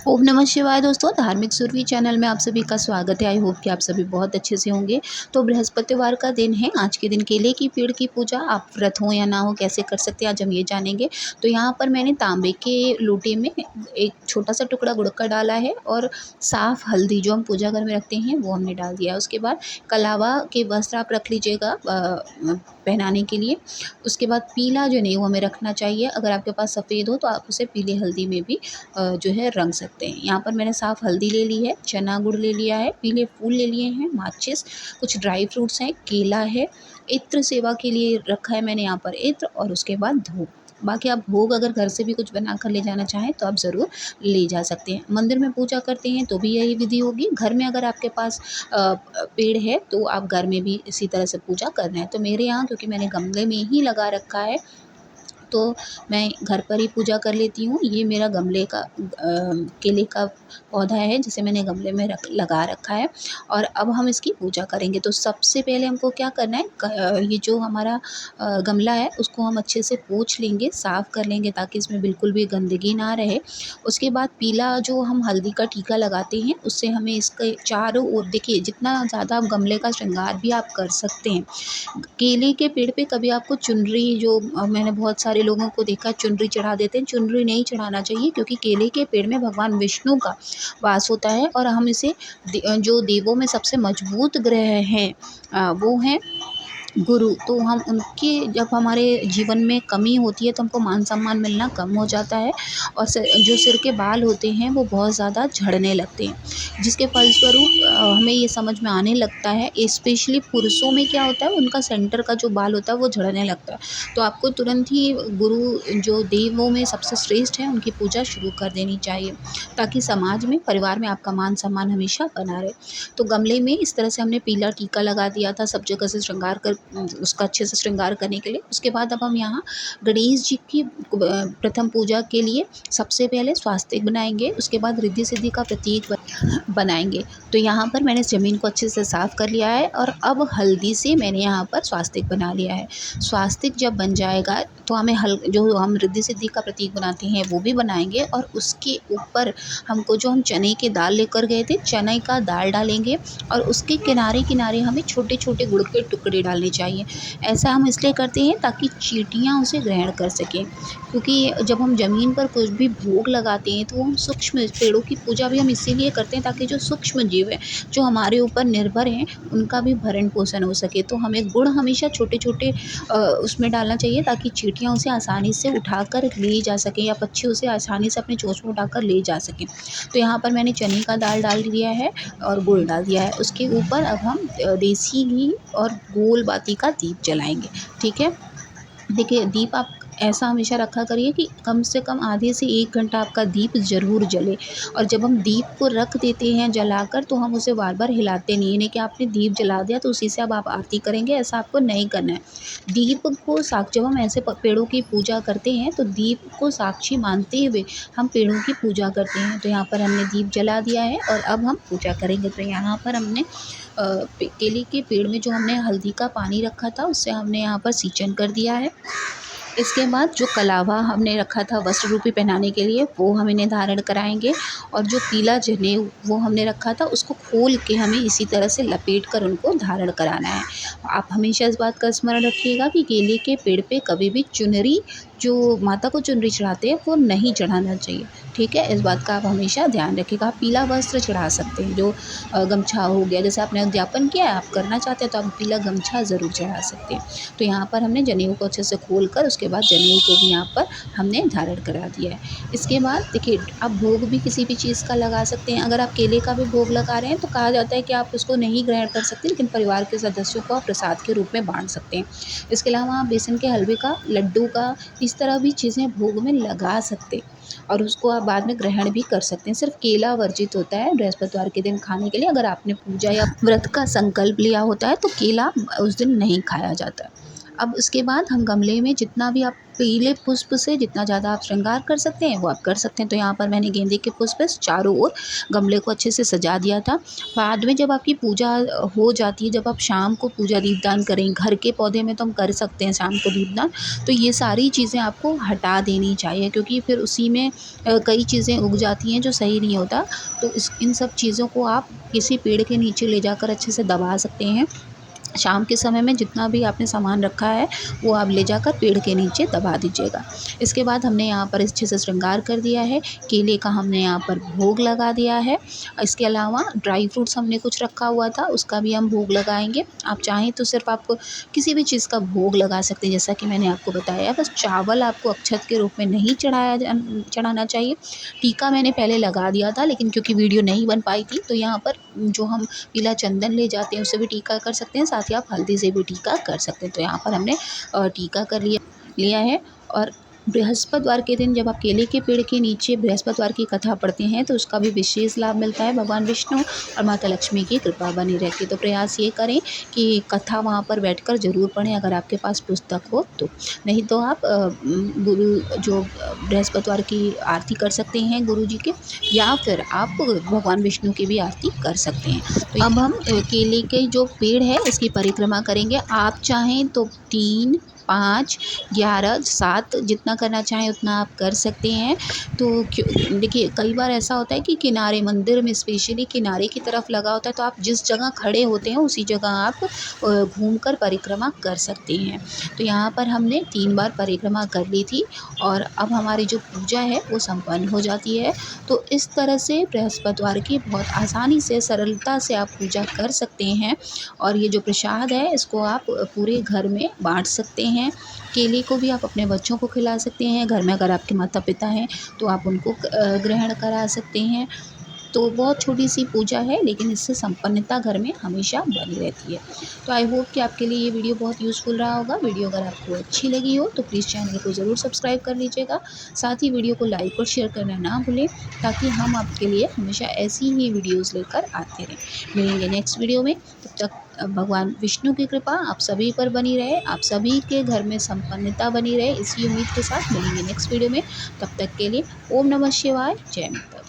ओम नमः शिवाय दोस्तों, धार्मिक सुरभि चैनल में आप सभी का स्वागत है। आई होप कि आप सभी बहुत अच्छे से होंगे। तो बृहस्पतिवार का दिन है। आज के दिन केले की पेड़ की पूजा आप व्रत हो या ना हो कैसे कर सकते हैं आज हम ये जानेंगे। तो यहाँ पर मैंने तांबे के लोटे में एक छोटा सा टुकड़ा गुड़ का डाला है और साफ़ हल्दी जो हम पूजा घर में रखते हैं वो हमने डाल दिया है। उसके बाद कलावा के वस्त्र आप रख लीजिएगा पहनाने के लिए। उसके बाद पीला जो नहीं वो हमें रखना चाहिए। अगर आपके पास सफ़ेद हो तो आप उसे पीले हल्दी में भी जो है रंग सकते हैं। यहाँ पर मैंने साफ़ हल्दी ले ली है, चना गुड़ ले लिया है, पीले फूल ले लिए हैं, माचिस, कुछ ड्राई फ्रूट्स हैं, केला है, इत्र सेवा के लिए रखा है मैंने यहाँ पर इत्र और उसके बाद धूप। बाकी आप भोग अगर घर से भी कुछ बना कर ले जाना चाहें तो आप ज़रूर ले जा सकते हैं। मंदिर में पूजा करते हैं तो भी यही विधि होगी। घर में अगर आपके पास पेड़ है तो आप घर में भी इसी तरह से पूजा करना है। तो मेरे यहाँ क्योंकि मैंने गमले में ही लगा रखा है तो मैं घर पर ही पूजा कर लेती हूँ। ये मेरा गमले का केले का पौधा है जिसे मैंने गमले में लगा रखा है और अब हम इसकी पूजा करेंगे। तो सबसे पहले हमको क्या करना है, ये जो हमारा गमला है उसको हम अच्छे से पोंछ लेंगे, साफ़ कर लेंगे ताकि इसमें बिल्कुल भी गंदगी ना रहे। उसके बाद पीला जो हम हल्दी का टीका लगाते हैं उससे हमें इसके चारों ओर देखिए जितना ज़्यादा आप गमले का श्रृंगार भी आप कर सकते हैं। केले के पेड़ पे कभी आपको चुनरी जो मैंने बहुत सारे लोगों को देखा चुनरी चढ़ा देते हैं, चुनरी नहीं चढ़ाना चाहिए क्योंकि केले के पेड़ में भगवान विष्णु का वास होता है और हम इसे जो देवों में सबसे मजबूत ग्रह हैं वो हैं गुरु। तो हम उनके जब हमारे जीवन में कमी होती है तो हमको मान सम्मान मिलना कम हो जाता है और जो सिर के बाल होते हैं वो बहुत ज़्यादा झड़ने लगते हैं, जिसके फलस्वरूप हमें ये समझ में आने लगता है स्पेशली पुरुषों में क्या होता है उनका सेंटर का जो बाल होता है वो झड़ने लगता है। तो आपको तुरंत ही गुरु जो देवों में सबसे श्रेष्ठ है उनकी पूजा शुरू कर देनी चाहिए ताकि समाज में परिवार में आपका मान सम्मान हमेशा बना रहे। तो गमले में इस तरह से हमने पीला टीका लगा दिया था सब जगह से श्रृंगार कर उसका अच्छे से श्रृंगार करने के लिए। उसके बाद अब हम यहाँ गणेश जी की प्रथम पूजा के लिए सबसे पहले स्वास्तिक बनाएंगे, उसके बाद रिद्धि सिद्धि का प्रतीक बनाएंगे। तो यहाँ पर मैंने ज़मीन को अच्छे से साफ़ कर लिया है और अब हल्दी से मैंने यहाँ पर स्वास्तिक बना लिया है। स्वास्तिक जब बन जाएगा तो हमें जो हम रिद्धि सिद्धि का प्रतीक बनाते हैं वो भी बनाएंगे और उसके ऊपर हमको जो हम चने की दाल लेकर गए थे चने का दाल डालेंगे और उसके किनारे किनारे हमें छोटे छोटे गुड़ के टुकड़े डालने चाहिए। ऐसा हम इसलिए करते हैं ताकि चींटियाँ उसे ग्रहण कर सकें, क्योंकि जब हम ज़मीन पर कुछ भी भोग लगाते हैं तो हम सूक्ष्म पेड़ों की पूजा भी हम इसीलिए करते हैं ताकि जो सूक्ष्म जीव हैं जो हमारे ऊपर निर्भर हैं उनका भी भरण पोषण हो सके। तो हमें गुड़ हमेशा छोटे छोटे उसमें डालना चाहिए ताकि चींटियाँ उसे आसानी से उठाकर ले जा सकें या पक्षी उसे आसानी से अपनी चोंच में उठाकर ले जा सकें। तो यहाँ पर मैंने चने का दाल डाल दिया है और गुड़ डाल दिया है। उसके ऊपर अब हम देसी घी और गोल बाती का दीप जलाएंगे। ठीक है, देखिए दीप आप ऐसा हमेशा रखा करिए कि कम से कम आधे से 1 घंटा आपका दीप ज़रूर जले और जब हम दीप को रख देते हैं जलाकर तो हम उसे बार बार हिलाते नहीं हैं कि आपने दीप जला दिया तो उसी से अब आप आरती करेंगे, ऐसा आपको नहीं करना है। दीप को जब हम ऐसे पेड़ों की पूजा करते हैं तो दीप को साक्षी मानते हुए हम पेड़ों की पूजा करते हैं। तो यहाँ पर हमने दीप जला दिया है और अब हम पूजा करेंगे। तो यहाँ पर हमने केले के पेड़ में जो हमने हल्दी का पानी रखा था उससे हमने यहाँ पर सिंचन कर दिया है। इसके बाद जो कलावा हमने रखा था वस्त्र रूपी पहनाने के लिए वो हम इन्हें धारण कराएंगे और जो पीला जनेऊ वो हमने रखा था उसको खोल के हमें इसी तरह से लपेट कर उनको धारण कराना है। आप हमेशा इस बात का स्मरण रखिएगा कि केले के पेड़ पे कभी भी चुनरी जो माता को चुनरी चढ़ाते हैं वो नहीं चढ़ाना चाहिए। ठीक है, इस बात का आप हमेशा ध्यान रखिएगा। आप पीला वस्त्र चढ़ा सकते हैं जो गमछा हो गया, जैसे आपने उद्यापन किया है आप करना चाहते हैं तो आप पीला गमछा ज़रूर चढ़ा सकते हैं। तो यहाँ पर हमने जनेऊ को अच्छे से खोल कर उसके बाद जनेऊ को भी यहाँ पर हमने धारण करा दिया है। इसके बाद देखिए आप भोग भी किसी भी चीज़ का लगा सकते हैं। अगर आप केले का भी भोग लगा रहे हैं तो कहा जाता है कि आप उसको नहीं ग्रहण कर सकते लेकिन परिवार के सदस्यों को आप प्रसाद के रूप में बांट सकते हैं। इसके अलावा आप बेसन के हलवे का, लड्डू का, इस तरह भी चीज़ें भोग में लगा सकते और उसको आप बाद में ग्रहण भी कर सकते हैं। सिर्फ केला वर्जित होता है बृहस्पतिवार के दिन खाने के लिए। अगर आपने पूजा या व्रत का संकल्प लिया होता है तो केला उस दिन नहीं खाया जाता है। अब उसके बाद हम गमले में जितना भी आप पीले पुष्प से जितना ज़्यादा आप श्रृंगार कर सकते हैं वो आप कर सकते हैं। तो यहाँ पर मैंने गेंदे के पुष्प चारों ओर गमले को अच्छे से सजा दिया था। बाद में जब आपकी पूजा हो जाती है, जब आप शाम को पूजा दीपदान करें, घर के पौधे में तो हम कर सकते हैं शाम को दीपदान, तो ये सारी चीज़ें आपको हटा देनी चाहिए, क्योंकि फिर उसी में कई चीज़ें उग जाती हैं जो सही नहीं होता। तो इन सब चीज़ों को आप किसी पेड़ के नीचे ले जाकर अच्छे से दबा सकते हैं। शाम के समय में जितना भी आपने सामान रखा है वो आप ले जाकर पेड़ के नीचे दबा दीजिएगा। इसके बाद हमने यहाँ पर अच्छे से श्रृंगार कर दिया है, केले का हमने यहाँ पर भोग लगा दिया है। इसके अलावा ड्राई फ्रूट्स हमने कुछ रखा हुआ था, उसका भी हम भोग लगाएंगे। आप चाहें तो सिर्फ आप किसी भी चीज़ का भोग लगा सकते हैं, जैसा कि मैंने आपको बताया। बस चावल आपको अक्षत के रूप में नहीं चढ़ाना चाहिए। टीका मैंने पहले लगा दिया था, लेकिन क्योंकि वीडियो नहीं बन पाई थी, तो यहाँ पर जो हम पीला चंदन ले जाते हैं उससे भी टीका कर सकते हैं, साथ ही आप हल्दी से भी टीका कर सकते हैं। तो यहाँ पर हमने टीका कर लिया है। और बृहस्पतिवार के दिन जब आप केले के पेड़ के नीचे बृहस्पतिवार की कथा पढ़ते हैं तो उसका भी विशेष लाभ मिलता है। भगवान विष्णु और माता लक्ष्मी की कृपा बनी रहती है। तो प्रयास ये करें कि कथा वहाँ पर बैठकर ज़रूर पढ़ें, अगर आपके पास पुस्तक हो तो। नहीं तो आप गुरु जो बृहस्पतिवार की आरती कर सकते हैं गुरु जी के, या फिर आप भगवान विष्णु की भी आरती कर सकते हैं। तो अब हम केले के जो पेड़ है इसकी परिक्रमा करेंगे। आप चाहें तो 3, 5, 11, 7 जितना करना चाहें उतना आप कर सकते हैं। तो देखिए, कई बार ऐसा होता है कि किनारे मंदिर में स्पेशली किनारे की तरफ लगा होता है, तो आप जिस जगह खड़े होते हैं उसी जगह आप घूमकर परिक्रमा कर सकते हैं। तो यहाँ पर हमने 3 बार परिक्रमा कर ली थी और अब हमारी जो पूजा है वो संपन्न हो जाती है। तो इस तरह से बृहस्पतिवार की बहुत आसानी से सरलता से आप पूजा कर सकते हैं। और ये जो प्रसाद है इसको आप पूरे घर में बांट सकते हैं। केले को भी आप अपने बच्चों को खिला सकते हैं। घर में अगर आपके माता पिता हैं तो आप उनको ग्रहण करा सकते हैं। तो बहुत छोटी सी पूजा है, लेकिन इससे संपन्नता घर में हमेशा बनी रहती है। तो आई होप कि आपके लिए ये वीडियो बहुत यूज़फुल रहा होगा। वीडियो अगर आपको अच्छी लगी हो तो प्लीज़ चैनल को ज़रूर सब्सक्राइब कर लीजिएगा। साथ ही वीडियो को लाइक और शेयर करना ना भूलें, ताकि हम आपके लिए हमेशा ऐसी ही वीडियोज़ लेकर आते रहें। मिलेंगे नेक्स्ट वीडियो में, तब तक भगवान विष्णु की कृपा आप सभी पर बनी रहे, आप सभी के घर में संपन्नता बनी रहे, इसी उम्मीद के साथ मिलेंगे नेक्स्ट वीडियो में। तब तक के लिए ओम नमः शिवाय, जय माता।